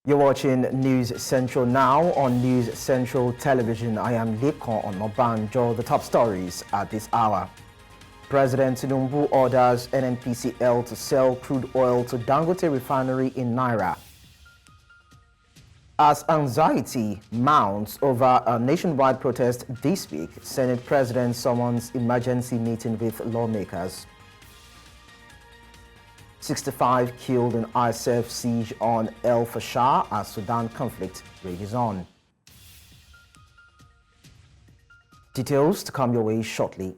You're watching News Central now on News Central Television. I am Lekan Onabanjo. The top stories at this hour. President Tinubu orders NNPC to sell crude oil to Dangote refinery in naira. As anxiety mounts over a nationwide protest this week, Senate President summons emergency meeting with lawmakers. 65 killed in ISF siege on El Fasher as Sudan conflict rages on. Details to come your way shortly.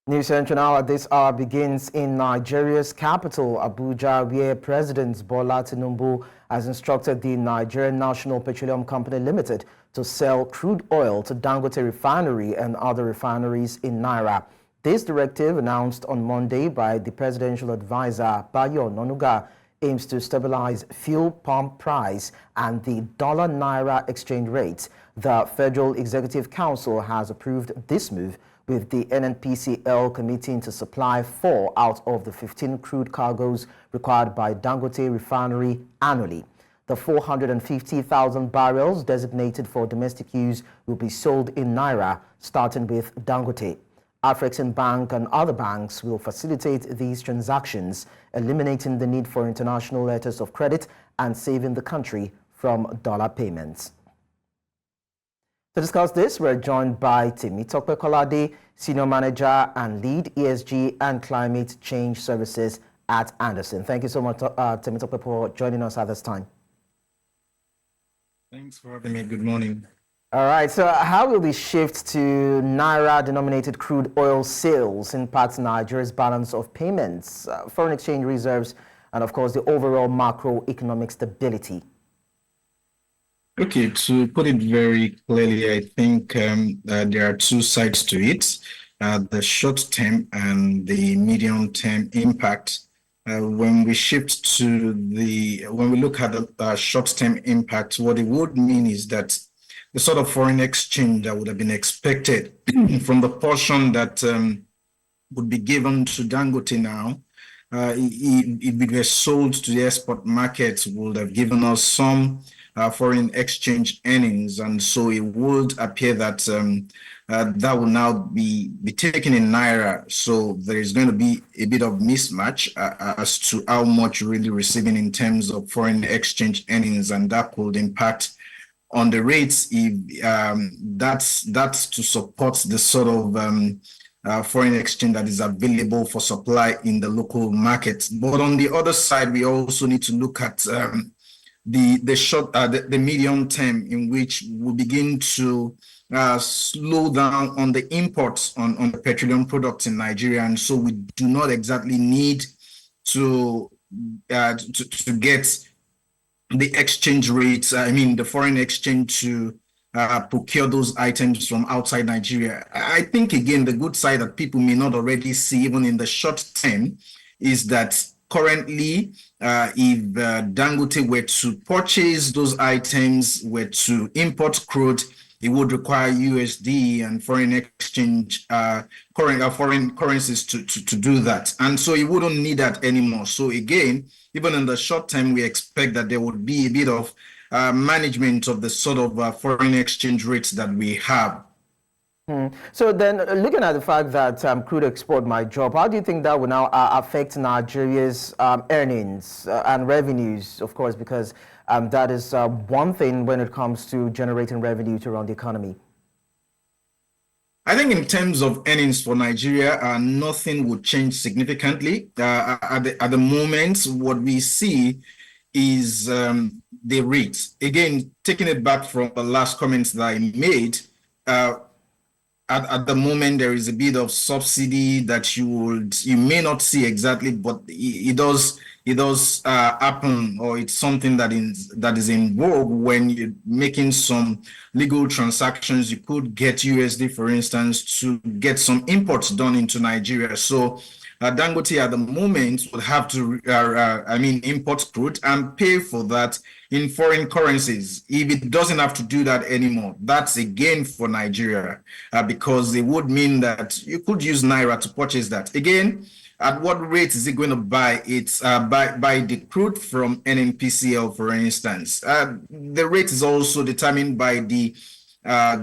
News Central now at this hour begins in Nigeria's capital, Abuja, where President Bola Tinubu has instructed the Nigerian National Petroleum Company Limited to sell crude oil to Dangote refinery and other refineries in naira. This directive, announced on Monday by the presidential advisor Bayo Nonuga, aims to stabilize fuel pump price and the dollar-naira exchange rate. The Federal Executive Council has approved this move, with the NNPC committing to supply 4 out of the 15 crude cargoes required by Dangote refinery annually. The 450,000 barrels designated for domestic use will be sold in naira, starting with Dangote. Afrexim Bank and other banks will facilitate these transactions, eliminating the need for international letters of credit and saving the country from dollar payments. To discuss this, we're joined by Temitope Kolade, Senior Manager and Lead ESG and Climate Change Services at Andersen. Thank you so much, Temitope, for joining us at this time. Thanks for having me. Good morning. All right, so how will the shift to naira-denominated crude oil sales impact Nigeria's balance of payments, foreign exchange reserves, and of course the overall macroeconomic stability? Okay, to put it very clearly, I think there are two sides to it, the short-term and the medium-term impact. When we look at the short-term impact, what it would mean is that the sort of foreign exchange that would have been expected from the portion that would be given to Dangote now, if it were sold to the export markets, would have given us some foreign exchange earnings. And so it would appear that that will now be taken in naira. So there is going to be a bit of mismatch as to how much you're really receiving in terms of foreign exchange earnings, and that could impact on the rates if that's to support the sort of foreign exchange that is available for supply in the local market. But on the other side, we also need to look at the medium term, in which we begin to slow down on the imports on the petroleum products in Nigeria, and so we do not exactly need to get the exchange rates, the foreign exchange to procure those items from outside Nigeria. I think, again, the good side that people may not already see, even in the short term, is that currently, if Dangote were to purchase those items, were to import crude, it would require USD and foreign exchange, foreign currencies to do that. And so it wouldn't need that anymore. So again, even in the short term, we expect that there would be a bit of management of the sort of foreign exchange rates that we have. So then, looking at the fact that crude export might drop, how do you think that will now affect Nigeria's earnings and revenues, of course, because that is one thing when it comes to generating revenue to run the economy? I think in terms of earnings for Nigeria, nothing would change significantly. At the moment, what we see is the rate. Again, taking it back from the last comments that I made, at the moment, there is a bit of subsidy that you may not see exactly, but it does happen, or it's something that is in vogue when you're making some legal transactions. You could get USD, for instance, to get some imports done into Nigeria. So Dangote at the moment would have to, import crude and pay for that in foreign currencies. If it doesn't have to do that anymore, that's a gain for Nigeria, because it would mean that you could use naira to purchase that. Again, at what rate is it going to buy it? Buy the crude from NNPCL, for instance. The rate is also determined by the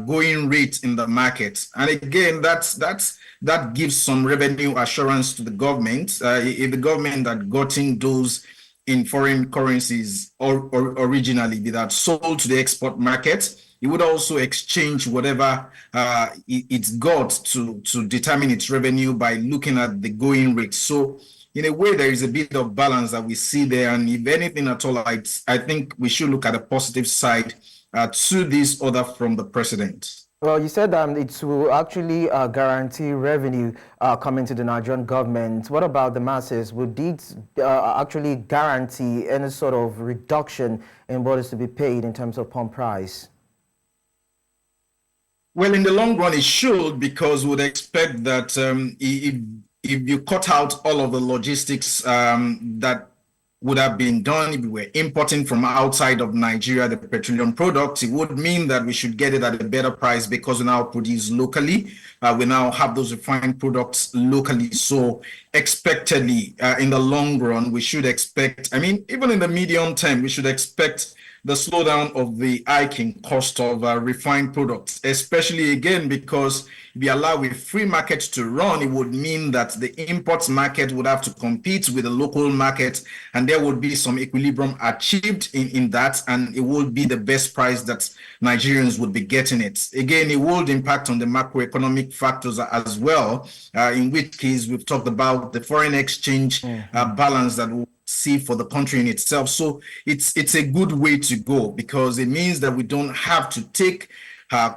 going rate in the market. And again, that gives some revenue assurance to the government. If the government had gotten those in foreign currencies or originally that sold to the export market, it would also exchange whatever it's got to determine its revenue by looking at the going rate. So in a way, there is a bit of balance that we see there. And if anything at all, I think we should look at the positive side to this order from the president. Well, you said it will actually guarantee revenue coming to the Nigerian government. What about the masses? Would it actually guarantee any sort of reduction in what is to be paid in terms of pump price? Well, in the long run, it should, because we would expect that if you cut out all of the logistics that would have been done if we were importing from outside of Nigeria the petroleum products, it would mean that we should get it at a better price because we now produce locally. We now have those refined products locally. So expectedly, in the long run, we should expect, I mean, even in the medium term, we should expect the slowdown of the hiking cost of refined products, especially again, because if we allow a free market to run, it would mean that the imports market would have to compete with the local market, and there would be some equilibrium achieved in that, and it would be the best price that Nigerians would be getting it. Again, it would impact on the macroeconomic factors as well, in which case we've talked about the foreign exchange balance that will see for the country in itself. So it's a good way to go, because it means that we don't have to take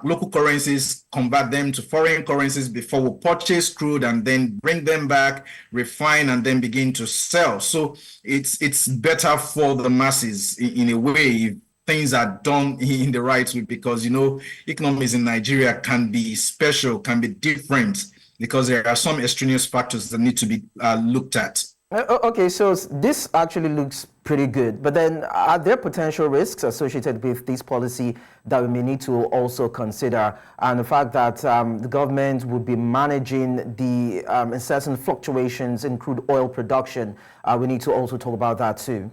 local currencies, convert them to foreign currencies before we purchase crude and then bring them back, refine, and then begin to sell. So it's better for the masses in a way if things are done in the right way, because, you know, economies in Nigeria can be special, can be different, because there are some extraneous factors that need to be looked at. Okay, so this actually looks pretty good, but then are there potential risks associated with this policy that we may need to also consider? And the fact that the government would be managing the incessant fluctuations in crude oil production, we need to also talk about that too.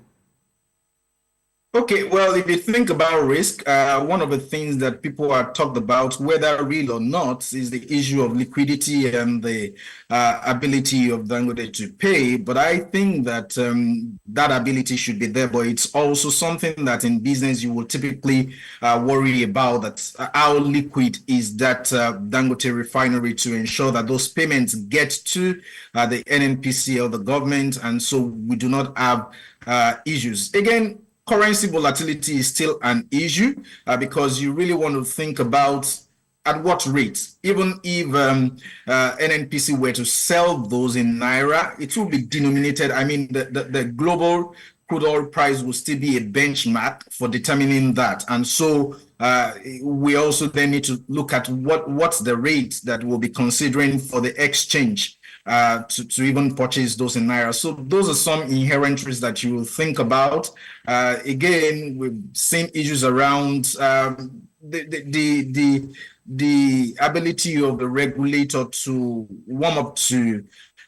Okay, well, if you think about risk, one of the things that people are talked about, whether real or not, is the issue of liquidity and the ability of Dangote to pay. But I think that that ability should be there, but it's also something that in business you will typically worry about, that how liquid is that Dangote refinery to ensure that those payments get to the NNPC or the government, and so we do not have issues. Again, currency volatility is still an issue because you really want to think about at what rate. Even if NNPC were to sell those in naira, it will be denominated. I mean, the global crude oil price will still be a benchmark for determining that. And so we also then need to look at what's the rate that we'll be considering for the exchange to even purchase those in naira. So those are some inherent risks that you will think about. Again, we've seen issues around the ability of the regulator to warm up to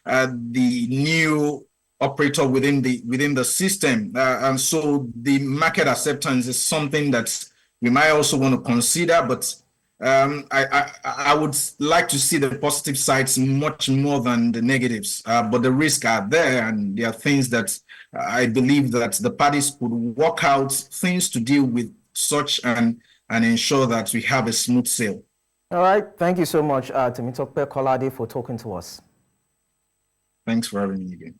the new operator within the system, and so the market acceptance is something that we might also want to consider, but I would like to see the positive sides much more than the negatives, but the risks are there, and there are things that I believe that the parties could work out things to deal with such and ensure that we have a smooth sail. All right. Thank you so much, Temitope Kolade, for talking to us. Thanks for having me again.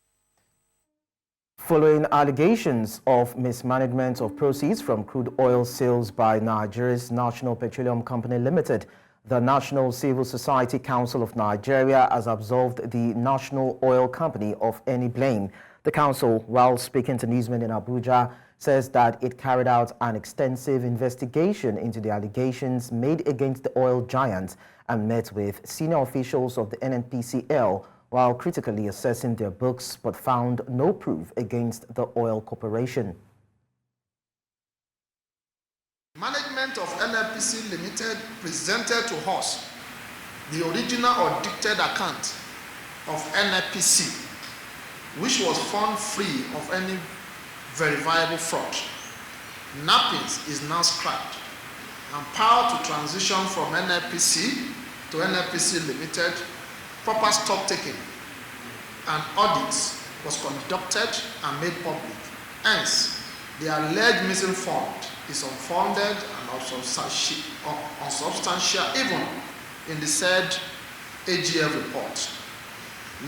Following allegations of mismanagement of proceeds from crude oil sales by Nigeria's National Petroleum Company Limited, the National Civil Society Council of Nigeria has absolved the National Oil Company of any blame. The council, while speaking to newsmen in Abuja, says that it carried out an extensive investigation into the allegations made against the oil giant and met with senior officials of the NNPCL while critically assessing their books, but found no proof against the oil corporation. Management of NNPC Limited presented to us the original audited account of NNPC which was found free of any verifiable fraud. Napkins is now scrapped, and power to transition from NNPC to NNPC Limited, proper stock taking and audits was conducted and made public. Hence, the alleged missing fund is unfounded and unsubstantial even in the said AGF report.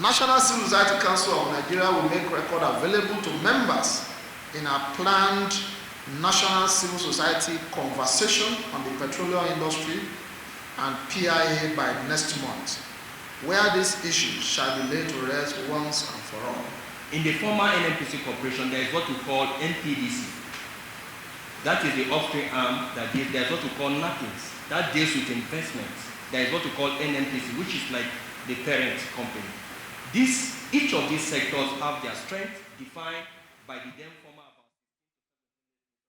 National Civil Society Council of Nigeria will make record available to members in our planned National Civil Society conversation on the petroleum industry and PIA by next month, where this issue shall be laid to rest once and for all. In the former NNPC corporation, there is what we call NPDC. That is the upstream arm that deals. There is what we call napkins. That deals with investments. There is what we call NNPC, which is like the parent company. Each of these sectors have their strength defined by the then former.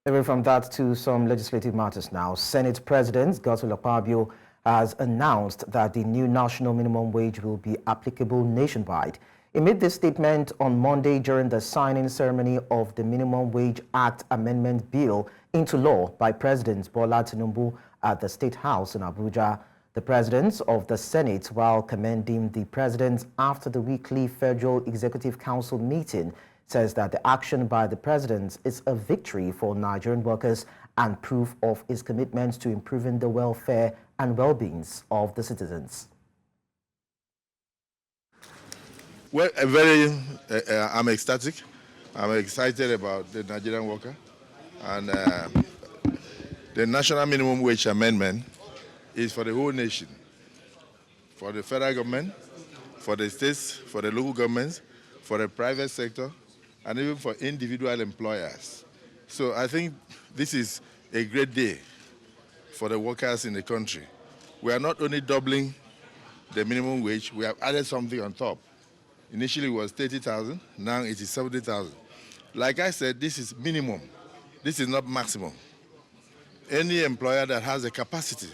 Away from that to some legislative matters now. Senate President Godswill Akpabio has announced that the new national minimum wage will be applicable nationwide. He made this statement on Monday during the signing ceremony of the Minimum Wage Act Amendment Bill into law by President Bola Tinubu at the State House in Abuja. The President of the Senate, while commending the President after the weekly Federal Executive Council meeting, says that the action by the President is a victory for Nigerian workers and proof of his commitment to improving the welfare and well-being of the citizens. Well, I'm ecstatic. I'm excited about the Nigerian worker. And the National Minimum Wage Amendment is for the whole nation, for the federal government, for the states, for the local governments, for the private sector, and even for individual employers. So I think this is a great day for the workers in the country. We are not only doubling the minimum wage, we have added something on top. Initially it was 30,000, now it is 70,000. Like I said, this is minimum. This is not maximum. Any employer that has a capacity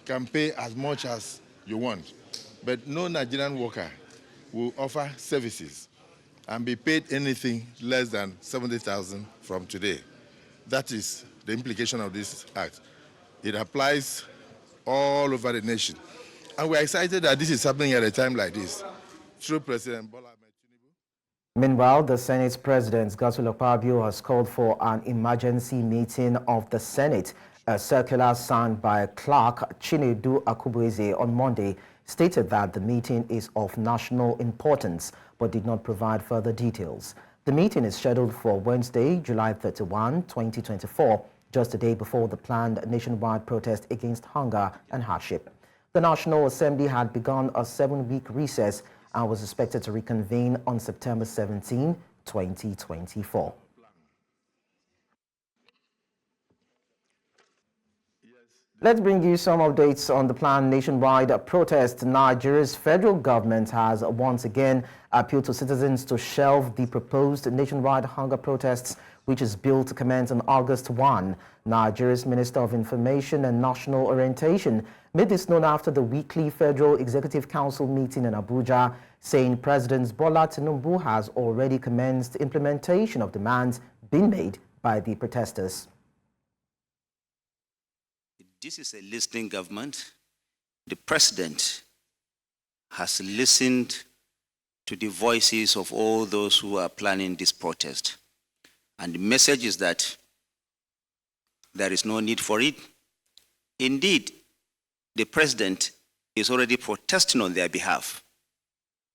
can pay as much as you want, but no Nigerian worker will offer services and be paid anything less than 70,000 from today. That is the implication of this act. It applies all over the nation. And we're excited that this is happening at a time like this, through President Bola. Meanwhile, the Senate President Godswill Akpabio has called for an emergency meeting of the Senate. A circular signed by Clerk Chinedu Akubueze on Monday stated that the meeting is of national importance, but did not provide further details. The meeting is scheduled for Wednesday, July 31, 2024, just a day before the planned nationwide protest against hunger and hardship. The National Assembly had begun a 7-week recess and was expected to reconvene on September 17, 2024. Let's bring you some updates on the planned nationwide protest. Nigeria's federal government has once again appealed to citizens to shelve the proposed nationwide hunger protests, which is billed to commence on August 1. Nigeria's Minister of Information and National Orientation made this known after the weekly Federal Executive Council meeting in Abuja, saying President Bola Tinubu has already commenced implementation of demands being made by the protesters. This is a listening government. The president has listened to the voices of all those who are planning this protest. And the message is that there is no need for it. Indeed, the president is already protesting on their behalf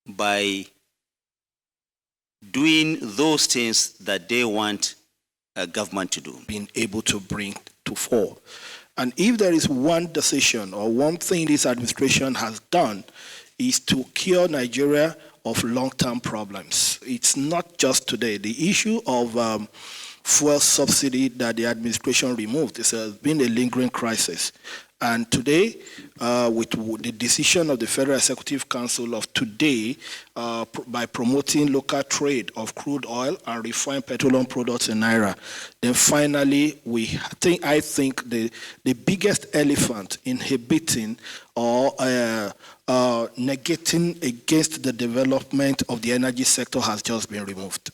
by doing those things that they want a government to do. Being able to bring to fore. And if there is one decision or one thing this administration has done is to cure Nigeria of long-term problems. It's not just today. The issue of fuel subsidy that the administration removed. This has been a lingering crisis. And today, with the decision of the Federal Executive Council of today, by promoting local trade of crude oil and refined petroleum products in naira, then finally, I think the biggest elephant inhibiting or negating against the development of the energy sector has just been removed.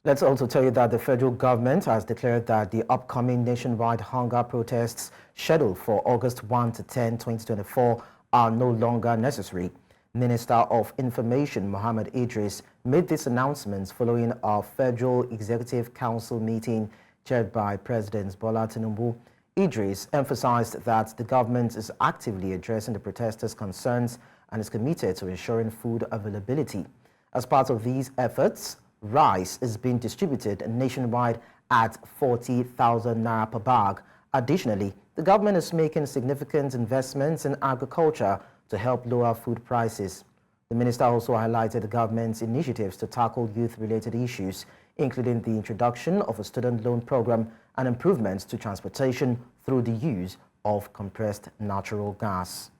Let's also tell you that the federal government has declared that the upcoming nationwide hunger protests scheduled for August 1 to 10, 2024 are no longer necessary. Minister of Information Mohammed Idris made these announcements following a Federal Executive Council meeting chaired by President Bola Tinubu. Idris emphasized that the government is actively addressing the protesters' concerns and is committed to ensuring food availability. As part of these efforts, rice is being distributed nationwide at 40,000 naira per bag. Additionally, the government is making significant investments in agriculture to help lower food prices. The minister also highlighted the government's initiatives to tackle youth-related issues, including the introduction of a student loan program and improvements to transportation through the use of compressed natural gas.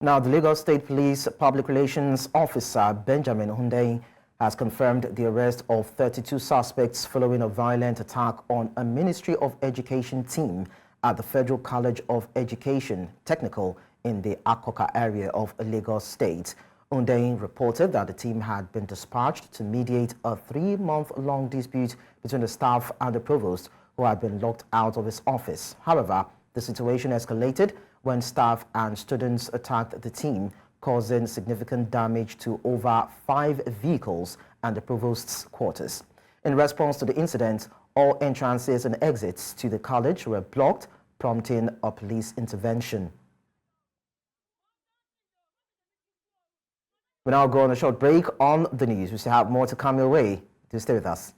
Now, the Lagos State Police Public Relations Officer Benjamin Hundeyin has confirmed the arrest of 32 suspects following a violent attack on a Ministry of Education team at the Federal College of Education Technical in the Akoka area of Lagos State. Hundeyin reported that the team had been dispatched to mediate a 3-month-long dispute between the staff and the provost, who had been locked out of his office. However, the situation escalated when staff and students attacked the team, causing significant damage to over 5 vehicles and the provost's quarters. In response to the incident, all entrances and exits to the college were blocked, prompting a police intervention. We now go on a short break on the news. We still have more to come your way. Do stay with us.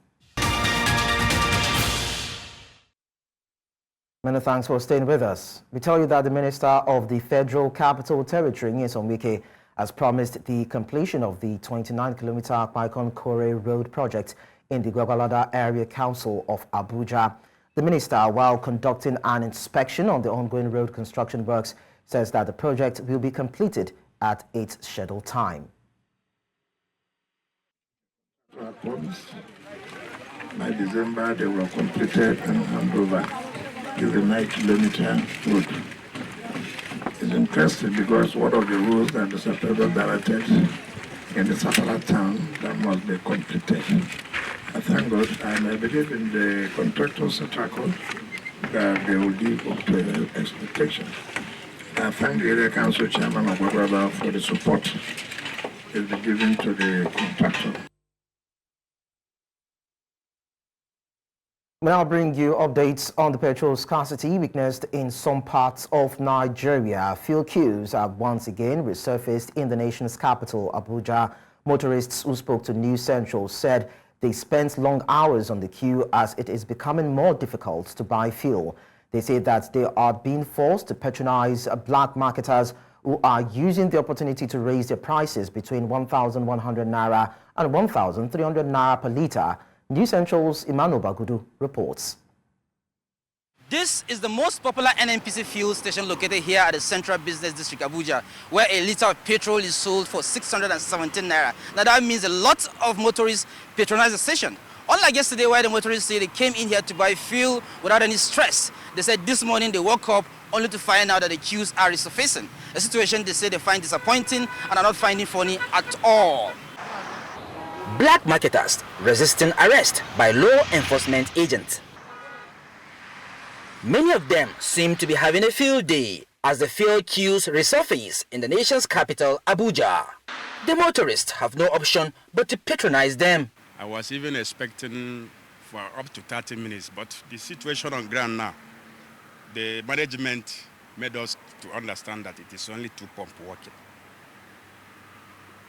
Many thanks for staying with us. We tell you that the Minister of the Federal Capital Territory, Nyesom Wike, has promised the completion of the 29-kilometer Akpaikon-Kore Road project in the Gwagwalada Area Council of Abuja. The minister, while conducting an inspection on the ongoing road construction works, says that the project will be completed at its scheduled time. By December, they were completed and handed over. Is a 9-kilometer road. It's interesting because one of the rules that the Secretary directed in the satellite town that must be completed. I thank God, and I believe in the contractor's record that they will live up to expectations. I thank the area council chairman of Abuja for the support is given to the contractor. We now bring you updates on the petrol scarcity witnessed in some parts of Nigeria. Fuel queues have once again resurfaced in the nation's capital, Abuja. Motorists who spoke to News Central said they spent long hours on the queue as it is becoming more difficult to buy fuel. They say that they are being forced to patronize black marketers who are using the opportunity to raise their prices between 1,100 naira and 1,300 naira per litre. News Central's Emmanuel Bagudu reports. This is the most popular NNPC fuel station located here at the Central Business District, Abuja, where a litre of petrol is sold for 617 naira. Now that means a lot of motorists patronize the station. Unlike yesterday where the motorists say they came in here to buy fuel without any stress. They said this morning they woke up only to find out that the queues are resurfacing. A situation they say they find disappointing and are not finding funny at all. Black marketers resisting arrest by law enforcement agents. Many of them seem to be having a field day as the fuel queues resurface in the nation's capital, Abuja. The motorists have no option but to patronize them. I was even expecting for up to 30 minutes, but the situation on ground now, the management made us to understand that it is only 2 pumps working.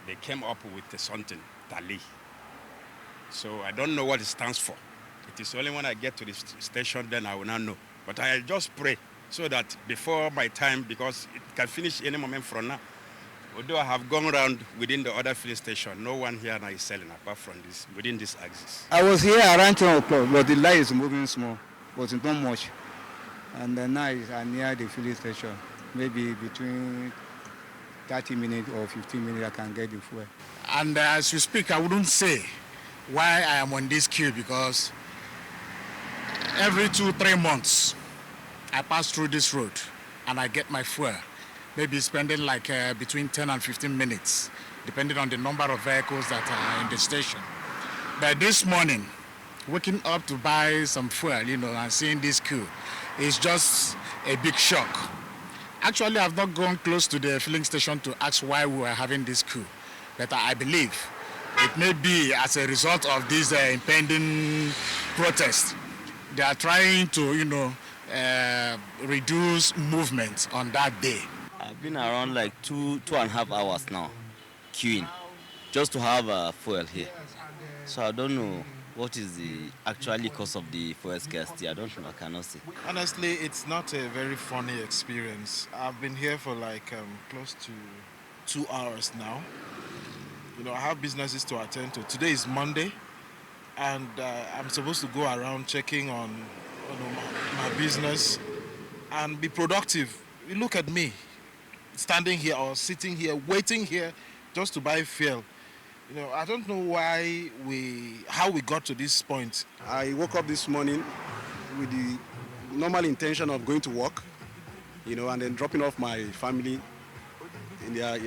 They came up with something, tally. So I don't know what it stands for. It is only when I get to the station then I will not know. But I just pray so that before my time, because it can finish any moment from now, although I have gone around within the other filling station, no one here now is selling apart from this, within this axis. I was here around 10 o'clock, but the light is moving small, but it's not much. And now I'm near the filling station. Maybe between 30 minutes or 15 minutes I can get the fuel. And as you speak, I wouldn't say why I am on this queue, because every 2-3 months I pass through this road and I get my fuel. Maybe spending like between 10 and 15 minutes, depending on the number of vehicles that are in the station. But this morning, waking up to buy some fuel, and seeing this queue is just a big shock. Actually, I've not gone close to the filling station to ask why we were having this queue, but I believe it may be as a result of this impending protest. They are trying to, reduce movement on that day. I've been around like 2.5 hours now, queuing, just to have fuel here. So I don't know what is the actually cause of the fuel scarcity. I don't know, I cannot say. Honestly, it's not a very funny experience. I've been here for like close to 2 hours now. I have businesses to attend to. Today is Monday, and I'm supposed to go around checking on my business and be productive. You look at me, standing here or sitting here, waiting here just to buy fuel. I don't know how we got to this point. I woke up this morning with the normal intention of going to work, and then dropping off my family in their,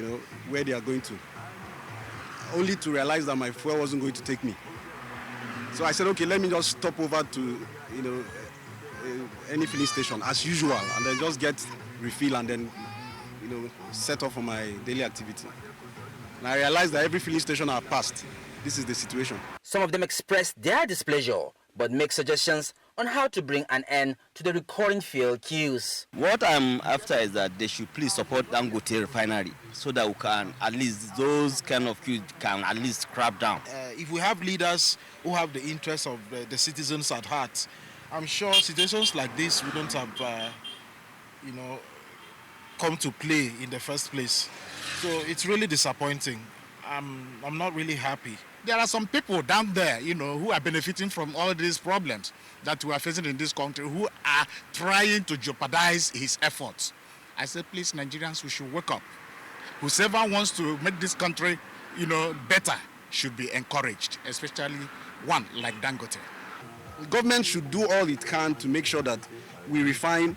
where they are going to, only to realize that my fuel wasn't going to take me. So I said, okay, let me just stop over to, any filling station as usual, and then just get refill and then, set off for my daily activity. And I realized that every filling station I passed, this is the situation. Some of them expressed their displeasure, but make suggestions on how to bring an end to the recurring fuel queues. What I'm after is that they should please support Dangote refinery so that we can, at least those kind of queues can at least crack down. If we have leaders who have the interests of the citizens at heart, I'm sure situations like this wouldn't have, come to play in the first place. So it's really disappointing. I'm not really happy. There are some people down there, who are benefiting from all these problems that we are facing in this country, who are trying to jeopardize his efforts. I say, please, Nigerians, we should wake up. Whoever wants to make this country, better should be encouraged, especially one like Dangote. The government should do all it can to make sure that we refine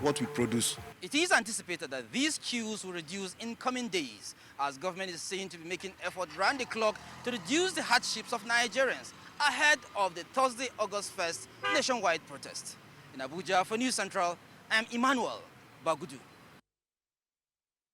what we produce. It is anticipated that these queues will reduce in coming days, as government is seen to be making effort round the clock to reduce the hardships of Nigerians ahead of the Thursday, August 1st nationwide protest. In Abuja, for News Central, I'm Emmanuel Bagudu.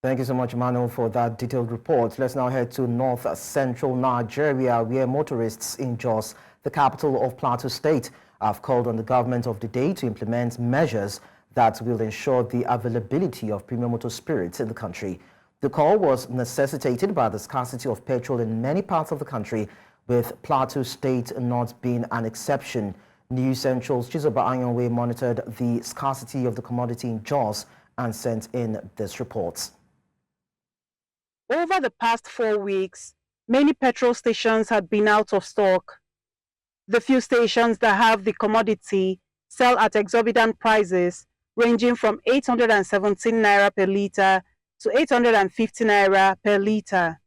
Thank you so much, Emmanuel, for that detailed report. Let's now head to north-central Nigeria, where motorists in Jos, the capital of Plateau State, have called on the government of the day to implement measures that will ensure the availability of premium motor spirits in the country. The call was necessitated by the scarcity of petrol in many parts of the country, with Plateau State not being an exception. News Central's Chizoba Anyonwe monitored the scarcity of the commodity in Jos and sent in this report. Over the past 4 weeks, many petrol stations had been out of stock. The few stations that have the commodity sell at exorbitant prices, ranging from 817 naira per litre to 850 naira per litre.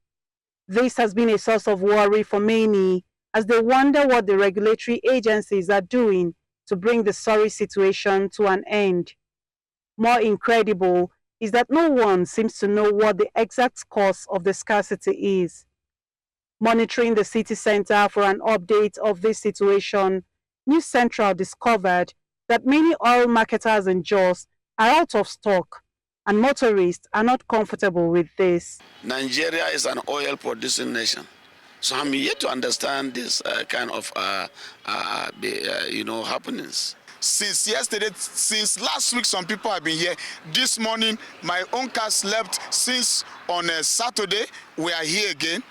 This has been a source of worry for many as they wonder what the regulatory agencies are doing to bring the sorry situation to an end. More incredible is that no one seems to know what the exact cause of the scarcity is. Monitoring the city center for an update of this situation, News Central discovered that many oil marketers in Jos are out of stock, and motorists are not comfortable with this. Nigeria is an oil-producing nation, so I'm yet to understand this kind of happenings. Since yesterday, since last week, some people have been here. This morning, my own car slept. Since on a Saturday, we are here again.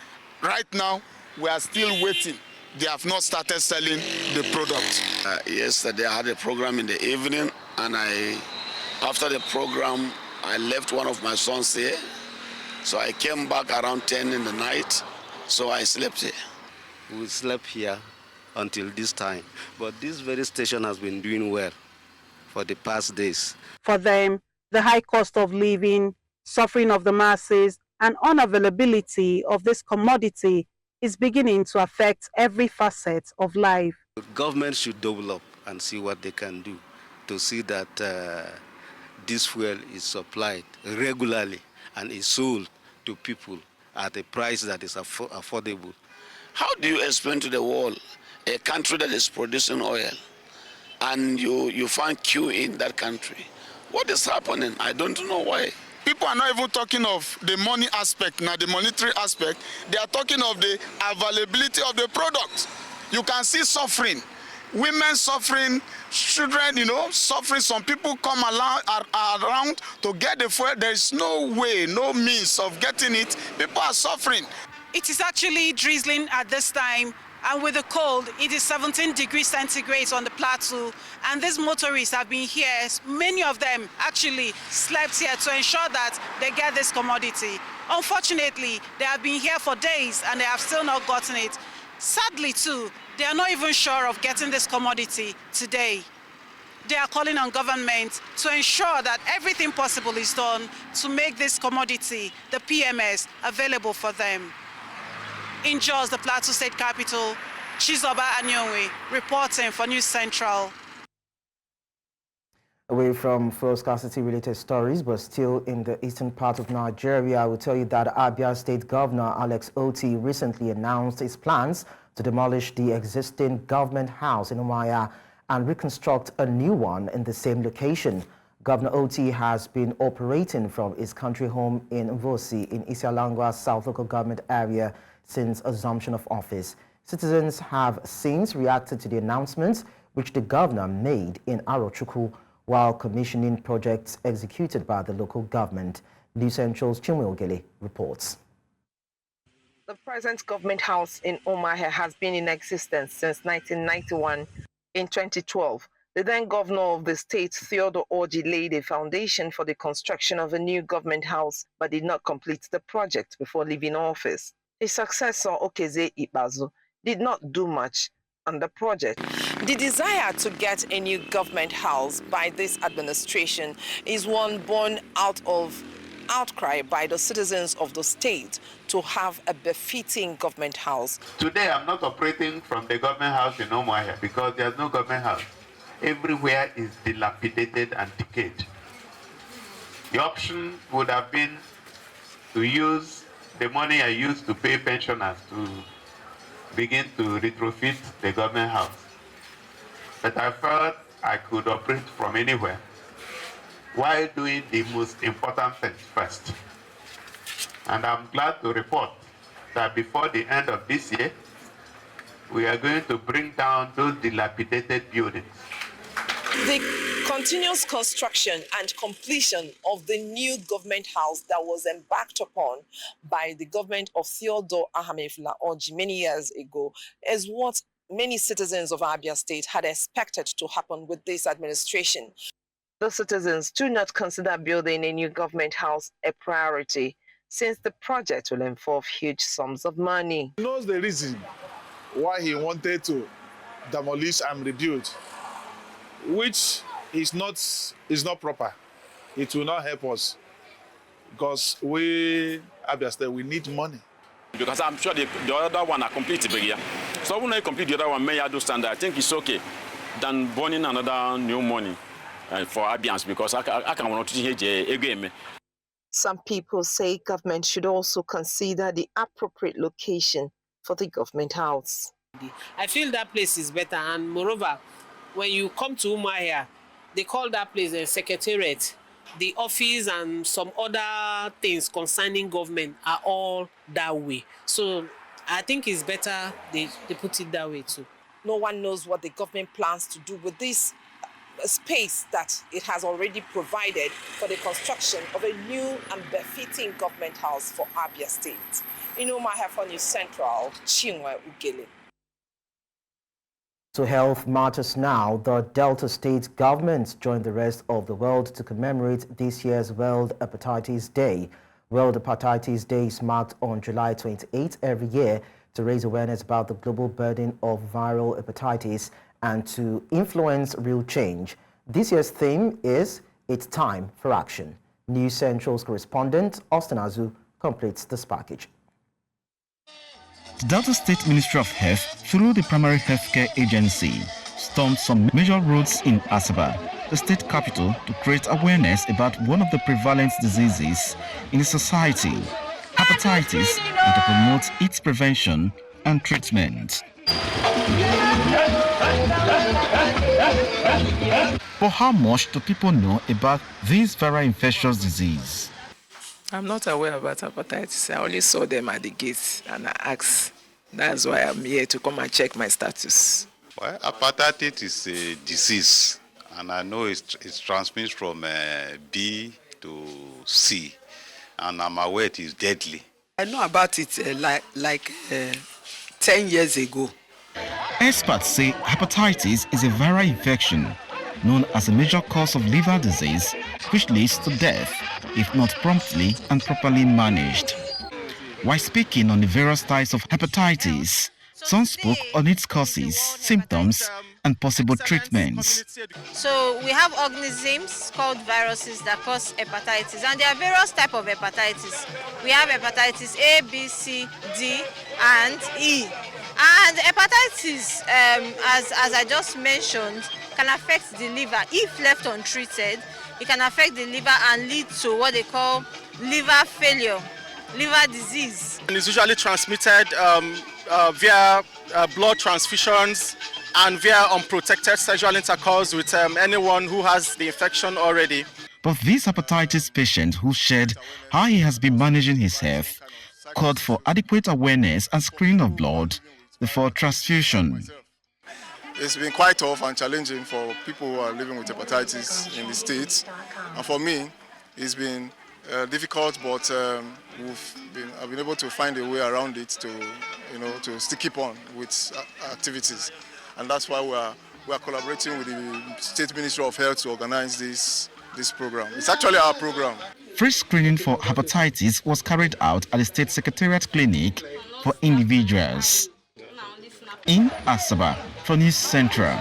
Right now, we are still waiting they have not started selling the product. Yesterday I had a program in the evening, and after the program, I left one of my sons here. So I came back around 10 in the night, so I slept here. We slept here until this time, but this very station has been doing well for the past days. For them, the high cost of living, suffering of the masses, and unavailability of this commodity is beginning to affect every facet of life. The government should double up and see what they can do to see that this fuel is supplied regularly and is sold to people at a price that is affordable. How do you explain to the world a country that is producing oil and you find queue in that country? What is happening? I don't know why. People are not even talking of the money aspect, now the monetary aspect. They are talking of the availability of the product. You can see suffering. Women suffering, children, suffering. Some people come around to get the fuel. There is no way, no means of getting it. People are suffering. It is actually drizzling at this time, and with the cold, it is 17 degrees centigrade on the plateau, and these motorists have been here, many of them actually slept here to ensure that they get this commodity. Unfortunately, they have been here for days and they have still not gotten it. Sadly too, they are not even sure of getting this commodity today. They are calling on government to ensure that everything possible is done to make this commodity, the PMS, available for them. In Jos, the Plateau State capital, Chizoba Anyonwe reporting for News Central. Away from fuel scarcity related stories, but still in the eastern part of Nigeria, I will tell you that Abia State Governor Alex Oti recently announced his plans to demolish the existing government house in Umuahia and reconstruct a new one in the same location. Governor Oti has been operating from his country home in Mvosi in Isialangwa South Local Government area since assumption of office. Citizens have since reacted to the announcements which the governor made in Arochukwu while commissioning projects executed by the local government. News Central's Chinwe Ogele reports. The present government house in Umuahia has been in existence since 1991. In 2012, the then governor of the state, Theodore Orji, laid a foundation for the construction of a new government house but did not complete the project before leaving office. His successor, Okeze Ikpeazu, did not do much on the project. The desire to get a new government house by this administration is one born out of outcry by the citizens of the state to have a befitting government house. Today, I'm not operating from the government house in Umuahia because there's no government house. Everywhere is dilapidated and decayed. The option would have been to use the money I used to pay pensioners to begin to retrofit the government house. But I felt I could operate from anywhere while doing the most important things first. And I'm glad to report that before the end of this year, we are going to bring down those dilapidated buildings. The continuous construction and completion of the new government house that was embarked upon by the government of Theodore Orji many years ago is what many citizens of Abia State had expected to happen with this administration. The citizens do not consider building a new government house a priority, since the project will involve huge sums of money. He knows the reason why he wanted to demolish and rebuild, which is not proper. It will not help us because we, Abia State, we need money. Because I'm sure the other one are completed here. So when I complete the other one, may I do standard, I think it's okay than burning another new money for Abians, because I can want to change again. Some people say government should also consider the appropriate location for the government house. I feel that place is better, and moreover, when you come to Umuahia, they call that place a secretariat. The office and some other things concerning government are all that way. So I think it's better they put it that way too. No one knows what the government plans to do with this space that it has already provided for the construction of a new and befitting government house for Abia State. In Umuahia for News Central, Chinwe Ugele. To health matters now, the Delta State government joined the rest of the world to commemorate this year's World Hepatitis Day. World Hepatitis Day is marked on July 28 every year to raise awareness about the global burden of viral hepatitis and to influence real change. This year's theme is It's Time for Action. News Central's correspondent Austin Azu completes this package. The Delta State Ministry of Health, through the Primary Healthcare Agency, stormed some major roads in Asaba, the state capital, to create awareness about one of the prevalent diseases in the society, hepatitis, and to promote its prevention and treatment. But how much do people know about this very infectious disease? I'm not aware about hepatitis. I only saw them at the gates and I asked. That's why I'm here to come and check my status. Well, hepatitis is a disease, and I know it transmits from B to C, and I'm aware it is deadly. I know about it 10 years ago. Experts say hepatitis is a viral infection known as a major cause of liver disease, which leads to death if not promptly and properly managed. While speaking on the various types of hepatitis, some spoke on its causes, symptoms, and possible treatments. So we have organisms called viruses that cause hepatitis, and there are various types of hepatitis. We have hepatitis A, B, C, D, and E. And hepatitis, as I just mentioned, can affect the liver. If left untreated, it can affect the liver and lead to what they call liver failure, liver disease. And it's usually transmitted via blood transfusions and via unprotected sexual intercourse with anyone who has the infection already. But this hepatitis patient who shared how he has been managing his health called for adequate awareness and screening of blood before transfusion. It's been quite tough and challenging for people who are living with hepatitis in the States. And for me, it's been difficult, but I've been able to find a way around it to still keep on with activities. And that's why we are collaborating with the State Ministry of Health to organize this program. It's actually our program. Free screening for hepatitis was carried out at the State Secretariat Clinic for individuals. In Asaba, for News Central,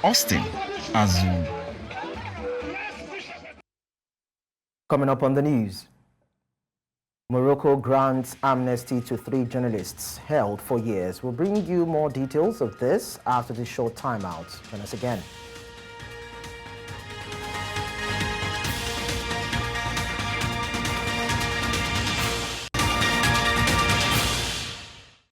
Austin Azu. Coming up on the news, Morocco grants amnesty to 3 journalists held for years. We'll bring you more details of this after this short timeout. Join us again.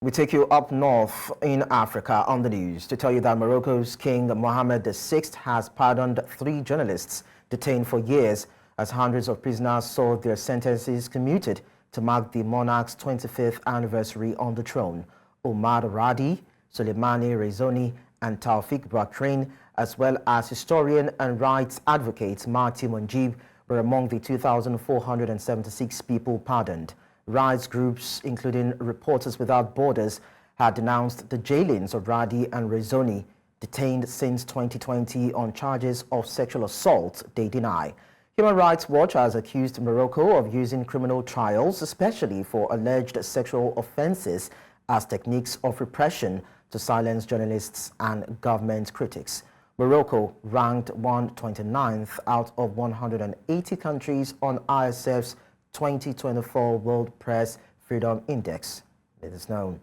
We take you up north in Africa on the news to tell you that Morocco's King Mohammed VI has pardoned 3 journalists detained for years as hundreds of prisoners saw their sentences commuted to mark the monarch's 25th anniversary on the throne. Omar Radi, Soleimani Rezoni, and Taufik Bakrain, as well as historian and rights advocate Marty Monjib, were among the 2,476 people pardoned. Rights groups, including Reporters Without Borders, had denounced the jailings of Radi and Rezoni, detained since 2020 on charges of sexual assault they deny. Human Rights Watch has accused Morocco of using criminal trials, especially for alleged sexual offenses, as techniques of repression to silence journalists and government critics. Morocco ranked 129th out of 180 countries on ISF's 2024 World Press Freedom Index. It is known.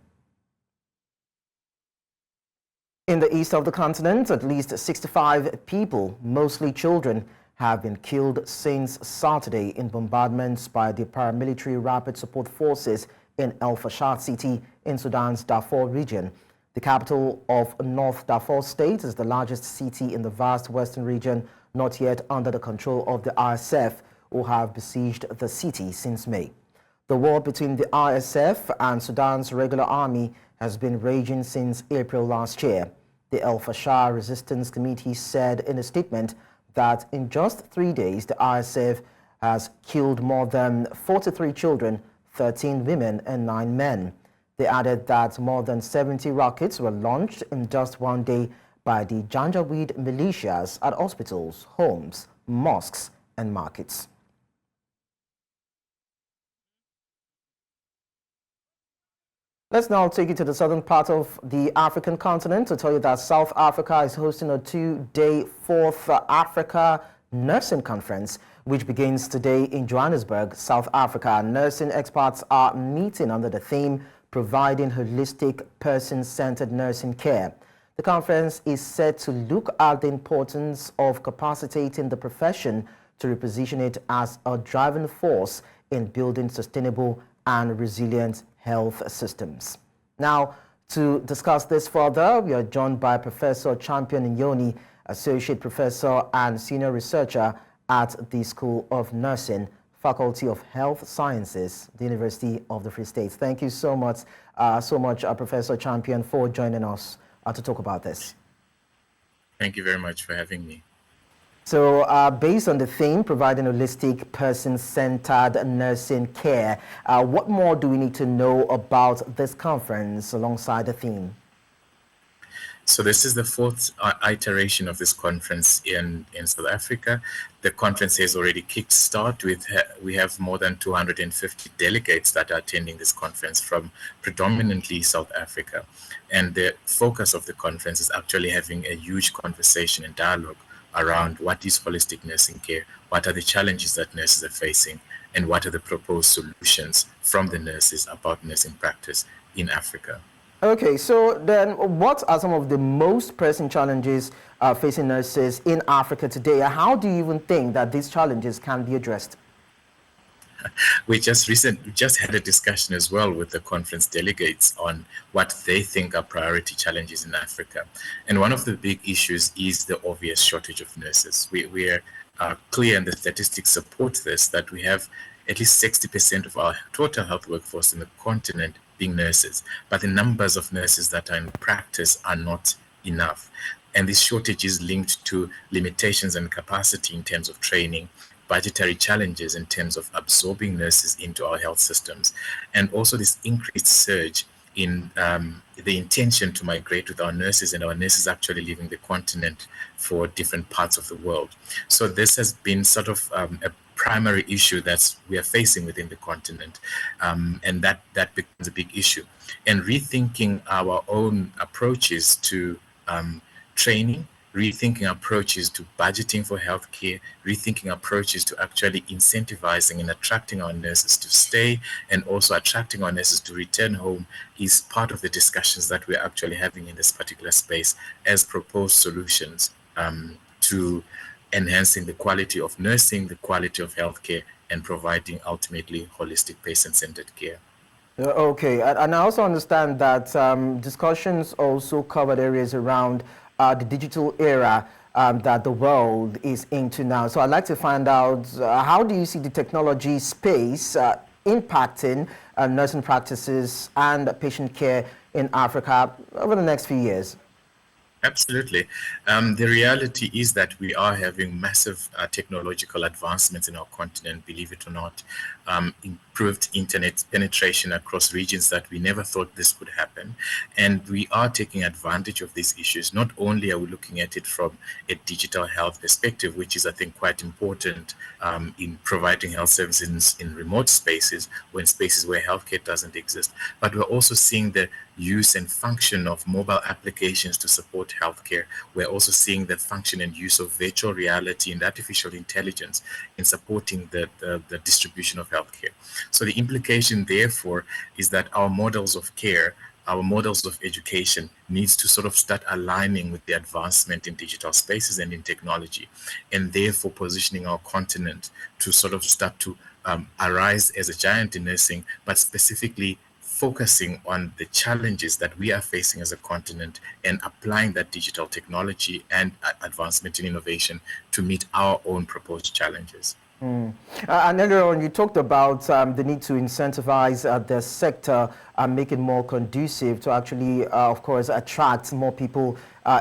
In the east of the continent, at least 65 people, mostly children, have been killed since Saturday in bombardments by the paramilitary rapid support forces in El Fasher city in Sudan's Darfur region. The capital of North Darfur State is the largest city in the vast western region, not yet under the control of the RSF, who have besieged the city since May. The war between the RSF and Sudan's regular army has been raging since April last year. The El Fasher Resistance Committee said in a statement that in just 3 days, the RSF has killed more than 43 children, 13 women, and 9 men. They added that more than 70 rockets were launched in just one day by the Janjaweed militias at hospitals, homes, mosques, and markets. Let's now take you to the southern part of the African continent to tell you that South Africa is hosting a two-day fourth Africa Nursing Conference, which begins today in Johannesburg, South Africa. Nursing experts are meeting under the theme, providing holistic, person-centered nursing care. The conference is set to look at the importance of capacitating the profession to reposition it as a driving force in building sustainable and resilient health systems. Now, to discuss this further, we are joined by Professor Champion Nyoni, Associate Professor and Senior Researcher at the School of Nursing, Faculty of Health Sciences, the University of the Free State. Thank you so much, Professor Champion, for joining us to talk about this. Thank you very much for having me. So based on the theme, providing holistic, person-centered nursing care, what more do we need to know about this conference alongside the theme? So this is the fourth iteration of this conference in South Africa. The conference has already kicked start. We have more than 250 delegates that are attending this conference from predominantly South Africa. And the focus of the conference is actually having a huge conversation and dialogue around what is holistic nursing care, what are the challenges that nurses are facing, and what are the proposed solutions from the nurses about nursing practice in Africa. Okay, so then what are some of the most pressing challenges facing nurses in Africa today? How do you even think that these challenges can be addressed? We just had a discussion as well with the conference delegates on what they think are priority challenges in Africa. And one of the big issues is the obvious shortage of nurses. We are clear, and the statistics support this, that we have at least 60% of our total health workforce in the continent being nurses, but the numbers of nurses that are in practice are not enough. And this shortage is linked to limitations and capacity in terms of training, budgetary challenges in terms of absorbing nurses into our health systems, and also this increased surge in the intention to migrate with our nurses, and our nurses actually leaving the continent for different parts of the world. So this has been sort of a primary issue that we are facing within the continent, and that becomes a big issue. And rethinking our own approaches to training, rethinking approaches to budgeting for healthcare, rethinking approaches to actually incentivizing and attracting our nurses to stay, and also attracting our nurses to return home is part of the discussions that we're actually having in this particular space as proposed solutions to enhancing the quality of nursing, the quality of healthcare, and providing ultimately holistic patient-centered care. Okay, and I also understand that discussions also covered areas around the digital era that the world is into now. So I'd like to find out, how do you see the technology space impacting nursing practices and patient care in Africa over the next few years? Absolutely. The reality is that we are having massive technological advancements in our continent, believe it or not. Improved internet penetration across regions that we never thought this would happen. And we are taking advantage of these issues. Not only are we looking at it from a digital health perspective, which is, I think, quite important in providing health services in remote spaces, or in spaces where healthcare doesn't exist, but we're also seeing the use and function of mobile applications to support healthcare. We're also seeing the function and use of virtual reality and artificial intelligence in supporting the distribution of healthcare. So the implication, therefore, is that our models of care, our models of education needs to sort of start aligning with the advancement in digital spaces and in technology, and therefore positioning our continent to sort of start to arise as a giant in nursing, but specifically focusing on the challenges that we are facing as a continent and applying that digital technology and advancement in innovation to meet our own proposed challenges. And earlier on, you talked about the need to incentivize the sector and make it more conducive to actually, of course, attract more people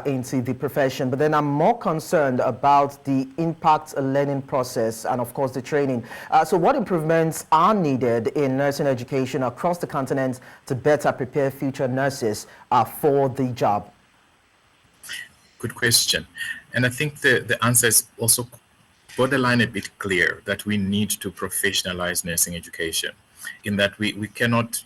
into the profession. But then I'm more concerned about the impact learning process and, of course, the training. So what improvements are needed in nursing education across the continent to better prepare future nurses for the job? Good question. And I think the answer is also borderline a bit clear, that we need to professionalize nursing education, in that we cannot,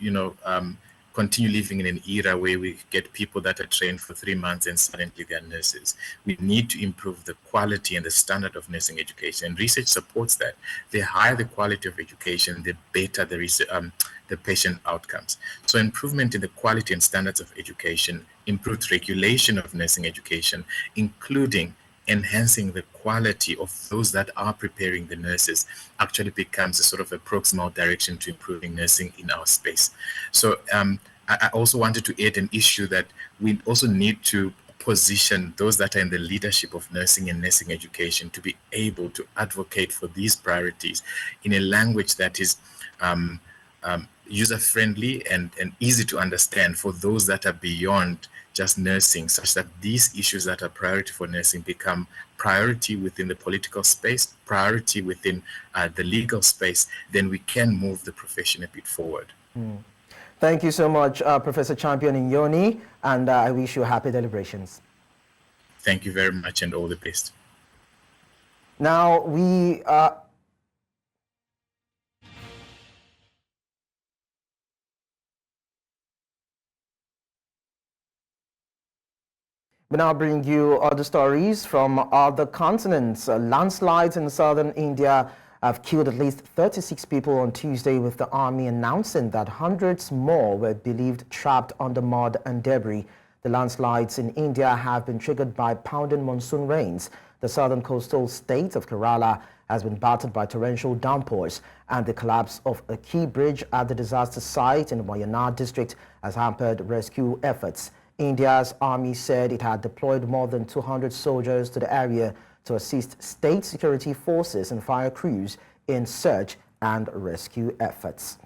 continue living in an era where we get people that are trained for 3 months and suddenly they're nurses. We need to improve the quality and the standard of nursing education. And research supports that. The higher the quality of education, the better the patient outcomes. So improvement in the quality and standards of education, improved regulation of nursing education, including enhancing the quality of those that are preparing the nurses, actually becomes a sort of a proximal direction to improving nursing in our space. So I also wanted to add an issue that we also need to position those that are in the leadership of nursing and nursing education to be able to advocate for these priorities in a language that is user-friendly and easy to understand for those that are beyond just nursing, such that these issues that are priority for nursing become priority within the political space, priority within the legal space. Then we can move the profession a bit forward. Thank you so much, Professor Champion Inyoni, and I wish you happy deliberations. Thank you very much, and all the best. Now, we now bring you other stories from other continents. Landslides in southern India have killed at least 36 people on Tuesday, with the army announcing that hundreds more were believed trapped under mud and debris. The landslides in India have been triggered by pounding monsoon rains. The southern coastal state of Kerala has been battered by torrential downpours, and the collapse of a key bridge at the disaster site in Wayanad district has hampered rescue efforts. India's army said it had deployed more than 200 soldiers to the area to assist state security forces and fire crews in search and rescue efforts.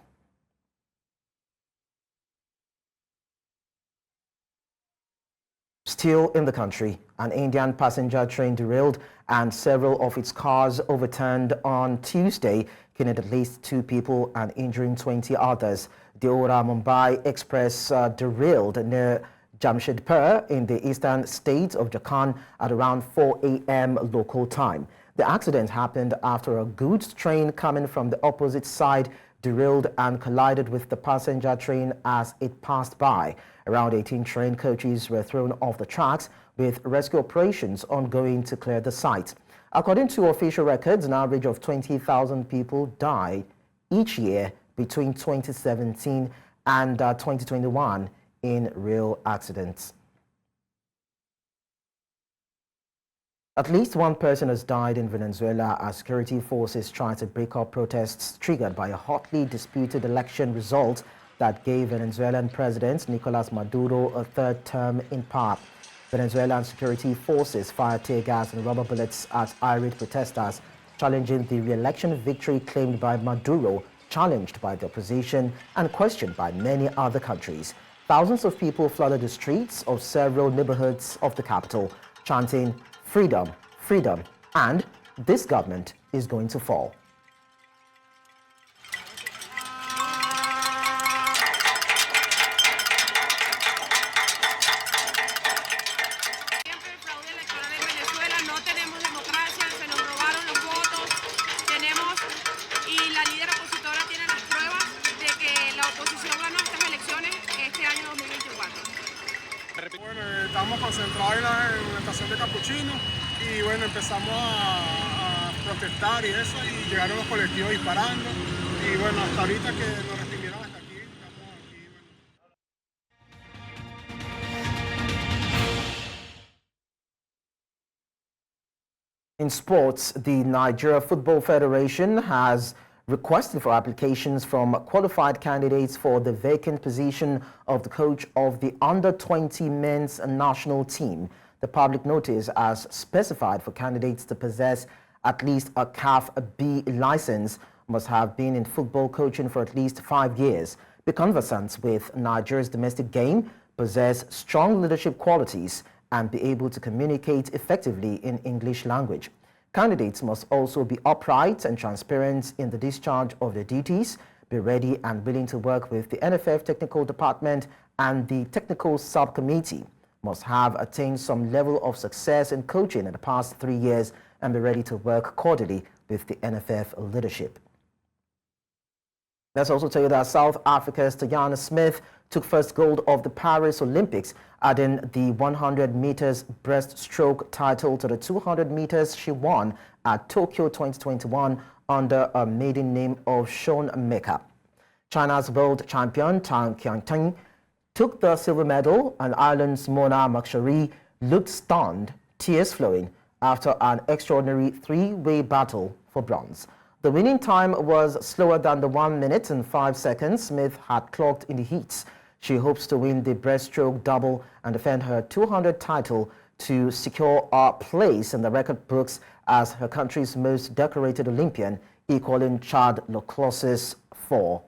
Still in the country, an Indian passenger train derailed and several of its cars overturned on Tuesday, killing at least 2 people and injuring 20 others. The Ora-Mumbai Express derailed near Jamshedpur in the eastern state of Jharkhand at around 4 a.m. local time. The accident happened after a goods train coming from the opposite side derailed and collided with the passenger train as it passed by. Around 18 train coaches were thrown off the tracks, with rescue operations ongoing to clear the site. According to official records, an average of 20,000 people died each year between 2017 and 2021 in rail accidents. At least 1 person has died in Venezuela as security forces try to break up protests triggered by a hotly disputed election result that gave Venezuelan President Nicolas Maduro a 3rd term in power. Venezuelan security forces fired tear gas and rubber bullets at irate protesters, challenging the re-election victory claimed by Maduro, challenged by the opposition and questioned by many other countries. Thousands of people flooded the streets of several neighborhoods of the capital, chanting, "Freedom, freedom," and "This government is going to fall." Bueno, estamos concentrados en la estación de Capuchino y bueno, empezamos a protestar y eso, y llegaron los colectivos disparando y bueno, hasta ahorita que nos respondieron hasta aquí, estamos aquí. In sports, the Nigeria Football Federation has requested for applications from qualified candidates for the vacant position of the coach of the under-20 men's national team. The public notice has specified for candidates to possess at least a CAF B license, must have been in football coaching for at least 5 years, be conversant with Nigeria's domestic game, possess strong leadership qualities, and be able to communicate effectively in English language. Candidates must also be upright and transparent in the discharge of their duties, be ready and willing to work with the NFF Technical Department and the Technical Subcommittee, must have attained some level of success in coaching in the past 3 years, and be ready to work cordially with the NFF leadership. Let's also tell you that South Africa's Tayana Smith took first gold of the Paris Olympics, adding the 100 meters breaststroke title to the 200 meters she won at Tokyo 2021 under a maiden name of Sean Meka. China's world champion Tang Qiangteng took the silver medal, and Ireland's Mona Makshari looked stunned, tears flowing, after an extraordinary three-way battle for bronze. The winning time was slower than the 1 minute and 5 seconds Smith had clocked in the heats. She hopes to win the breaststroke double and defend her 200 title to secure a place in the record books as her country's most decorated Olympian, equaling Chad Leclos's 4.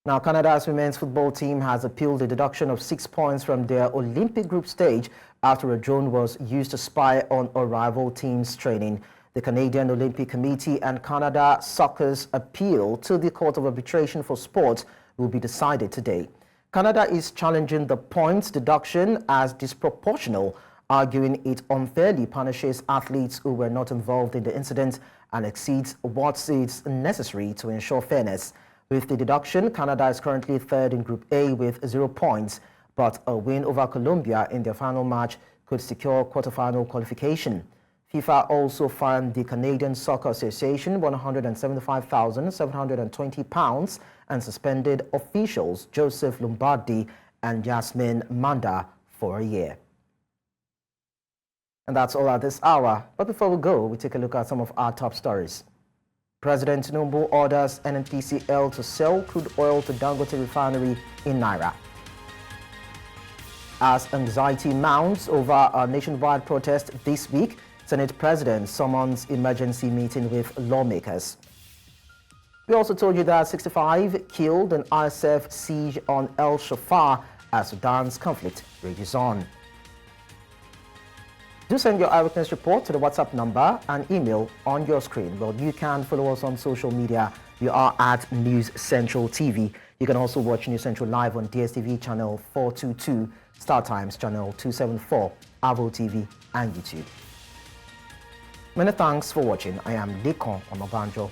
Now, Canada's women's football team has appealed the deduction of 6 points from their Olympic group stage after a drone was used to spy on a rival team's training. The Canadian Olympic Committee and Canada Soccer's appeal to the Court of Arbitration for Sport will be decided today. Canada is challenging the points deduction as disproportional, arguing it unfairly punishes athletes who were not involved in the incident and exceeds what is necessary to ensure fairness. With the deduction, Canada is currently third in Group A with 0 points, but a win over Colombia in their final match could secure quarterfinal qualification. FIFA also fined the Canadian Soccer Association £175,720 and suspended officials Joseph Lombardi and Yasmin Manda for a year. And that's all at this hour. But before we go, we take a look at some of our top stories. President Tinubu orders NNPC to sell crude oil to Dangote refinery in naira. As anxiety mounts over a nationwide protest this week, Senate President summons emergency meeting with lawmakers. We also told you that 65 killed in RSF siege on El Shafar as Sudan's conflict rages on. Do send your eyewitness report to the WhatsApp number and email on your screen. Well, you can follow us on social media. We are at News Central TV. You can also watch News Central live on DSTV channel 422, Star Times channel 274, Avo TV, and YouTube. Many thanks for watching. I am Lekan Onabanjo.